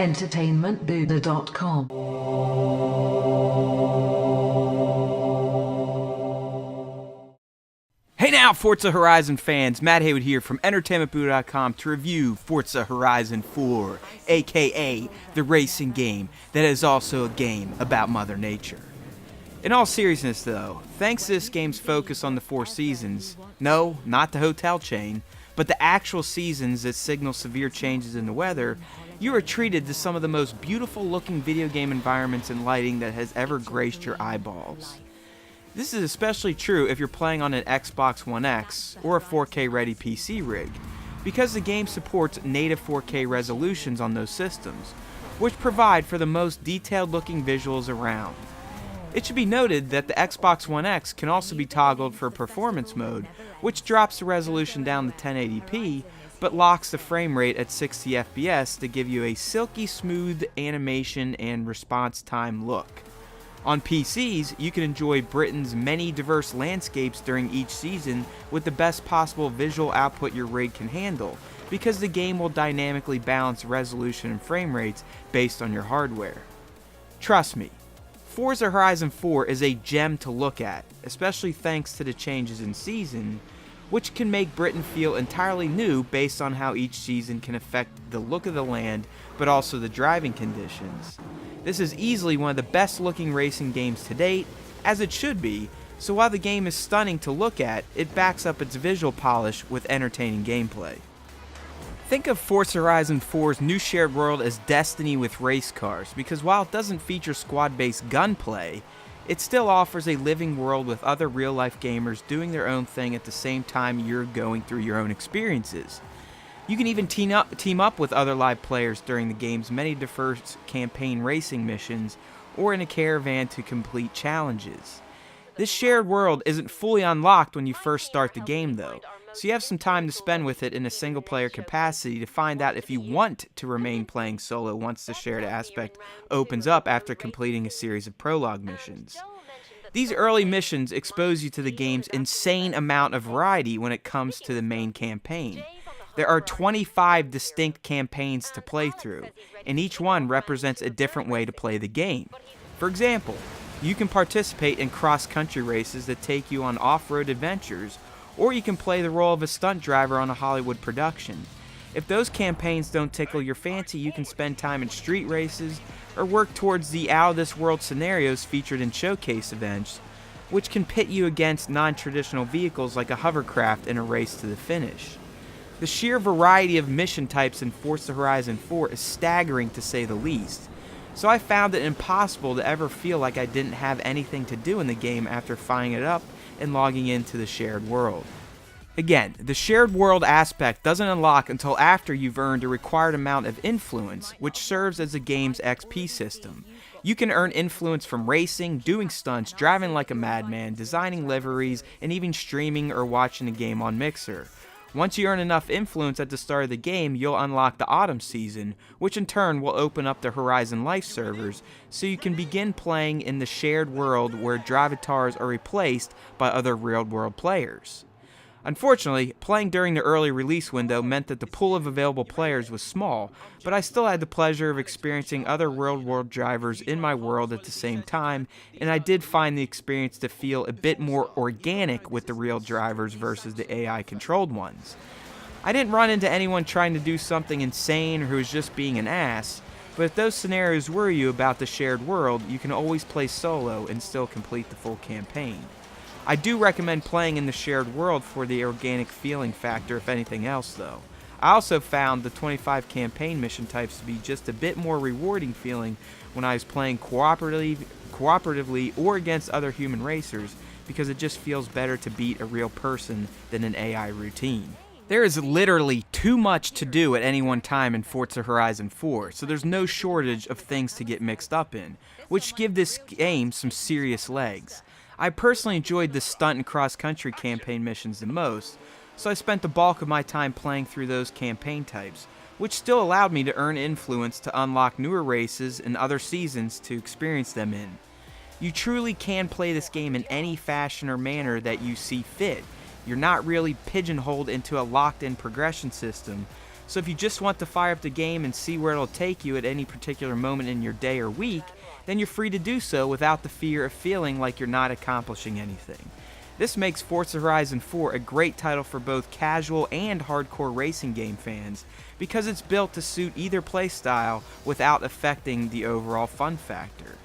entertainmentbuddha.com. Hey now, Forza Horizon fans, Matt Haywood here from entertainmentbuddha.com to review Forza Horizon 4, aka the racing game that is also a game about Mother Nature. In all seriousness though, thanks to this game's focus on the 4 seasons, no, not the hotel chain, but the actual seasons that signal severe changes in the weather, you are treated to some of the most beautiful looking video game environments and lighting that has ever graced your eyeballs. This is especially true if you're playing on an Xbox One X or a 4K ready PC rig, because the game supports native 4K resolutions on those systems, which provide for the most detailed looking visuals around. It should be noted that the Xbox One X can also be toggled for performance mode, which drops the resolution down to 1080p, but locks the frame rate at 60 FPS to give you a silky smooth animation and response time look. On PCs, you can enjoy Britain's many diverse landscapes during each season with the best possible visual output your rig can handle, because the game will dynamically balance resolution and frame rates based on your hardware. Trust me, Forza Horizon 4 is a gem to look at, especially thanks to the changes in season, which can make Britain feel entirely new based on how each season can affect the look of the land, but also the driving conditions. This is easily one of the best looking racing games to date, as it should be, so while the game is stunning to look at, it backs up its visual polish with entertaining gameplay. Think of Forza Horizon 4's new shared world as Destiny with race cars, because while it doesn't feature squad-based gunplay, it still offers a living world with other real-life gamers doing their own thing at the same time you're going through your own experiences. You can even team up with other live players during the game's many diverse campaign racing missions, or in a caravan to complete challenges. This shared world isn't fully unlocked when you first start the game though, so you have some time to spend with it in a single player capacity to find out if you want to remain playing solo once the shared aspect opens up after completing a series of prologue missions. These early missions expose you to the game's insane amount of variety when it comes to the main campaign. There are 25 distinct campaigns to play through, and each one represents a different way to play the game. For example, you can participate in cross-country races that take you on off-road adventures, or you can play the role of a stunt driver on a Hollywood production. If those campaigns don't tickle your fancy, you can spend time in street races, or work towards the out-of-this-world scenarios featured in showcase events, which can pit you against non-traditional vehicles like a hovercraft in a race to the finish. The sheer variety of mission types in Forza Horizon 4 is staggering to say the least, so I found it impossible to ever feel like I didn't have anything to do in the game after firing it up and logging into the shared world. Again, the shared world aspect doesn't unlock until after you've earned a required amount of influence, which serves as the game's XP system. You can earn influence from racing, doing stunts, driving like a madman, designing liveries, and even streaming or watching the game on Mixer. Once you earn enough influence at the start of the game, you'll unlock the autumn season, which in turn will open up the Horizon Life servers, so you can begin playing in the shared world where drivatars are replaced by other real-world players. Unfortunately, playing during the early release window meant that the pool of available players was small, but I still had the pleasure of experiencing other real-world drivers in my world at the same time, and I did find the experience to feel a bit more organic with the real drivers versus the AI-controlled ones. I didn't run into anyone trying to do something insane or who was just being an ass, but if those scenarios worry you about the shared world, you can always play solo and still complete the full campaign. I do recommend playing in the shared world for the organic feeling factor if anything else though. I also found the 25 campaign mission types to be just a bit more rewarding feeling when I was playing cooperatively or against other human racers, because it just feels better to beat a real person than an AI routine. There is literally too much to do at any one time in Forza Horizon 4, so there's no shortage of things to get mixed up in, which give this game some serious legs. I personally enjoyed the stunt and cross-country campaign missions the most, so I spent the bulk of my time playing through those campaign types, which still allowed me to earn influence to unlock newer races and other seasons to experience them in. You truly can play this game in any fashion or manner that you see fit. You're not really pigeonholed into a locked-in progression system, So if you just want to fire up the game and see where it'll take you at any particular moment in your day or week, then you're free to do so without the fear of feeling like you're not accomplishing anything. This makes Forza Horizon 4 a great title for both casual and hardcore racing game fans because it's built to suit either playstyle without affecting the overall fun factor.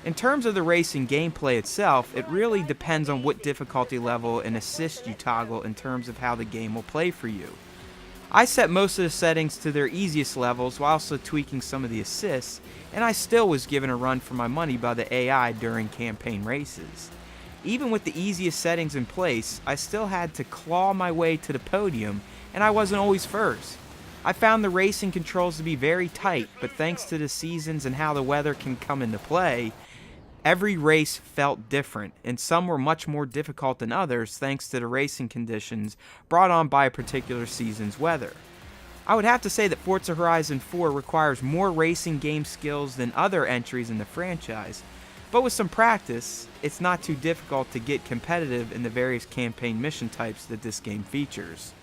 In terms of the racing gameplay itself, it really depends on what difficulty level and assist you toggle in terms of how the game will play for you. I set most of the settings to their easiest levels while also tweaking some of the assists, and I still was given a run for my money by the AI during campaign races. Even with the easiest settings in place, I still had to claw my way to the podium, and I wasn't always first. I found the racing controls to be very tight, but thanks to the seasons and how the weather can come into play, every race felt different, and some were much more difficult than others thanks to the racing conditions brought on by a particular season's weather. I would have to say that Forza Horizon 4 requires more racing game skills than other entries in the franchise, but with some practice, it's not too difficult to get competitive in the various campaign mission types that this game features.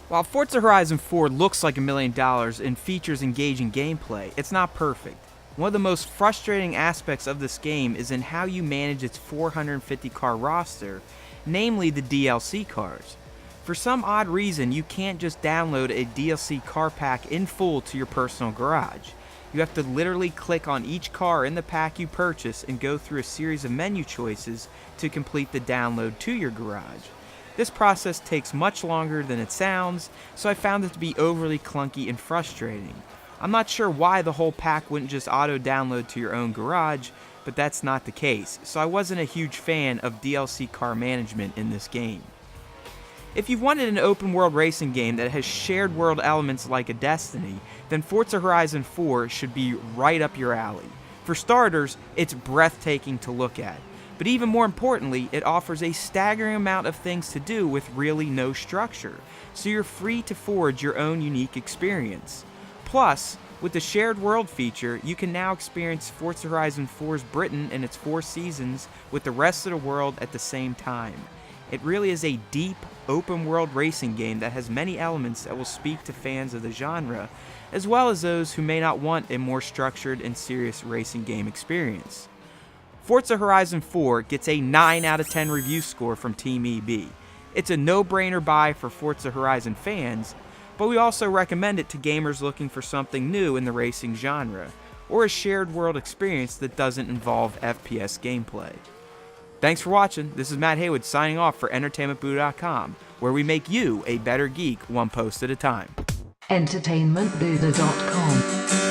While Forza Horizon 4 looks like $1 million and features engaging gameplay, it's not perfect. One of the most frustrating aspects of this game is in how you manage its 450 car roster, namely the DLC cars. For some odd reason, you can't just download a DLC car pack in full to your personal garage. You have to literally click on each car in the pack you purchase and go through a series of menu choices to complete the download to your garage. This process takes much longer than it sounds, so I found it to be overly clunky and frustrating. I'm not sure why the whole pack wouldn't just auto-download to your own garage, but that's not the case, so I wasn't a huge fan of DLC car management in this game. If you've wanted an open-world racing game that has shared world elements like a Destiny, then Forza Horizon 4 should be right up your alley. For starters, it's breathtaking to look at, but even more importantly, it offers a staggering amount of things to do with really no structure, so you're free to forge your own unique experience. Plus, with the shared world feature, you can now experience Forza Horizon 4's Britain and its 4 seasons with the rest of the world at the same time. It really is a deep, open-world racing game that has many elements that will speak to fans of the genre, as well as those who may not want a more structured and serious racing game experience. Forza Horizon 4 gets a 9 out of 10 review score from Team EB. It's a no-brainer buy for Forza Horizon fans, but we also recommend it to gamers looking for something new in the racing genre, or a shared world experience that doesn't involve FPS gameplay. Thanks for watching. This is Matt Haywood signing off for EntertainmentBuddha.com, where we make you a better geek one post at a time. EntertainmentBuddha.com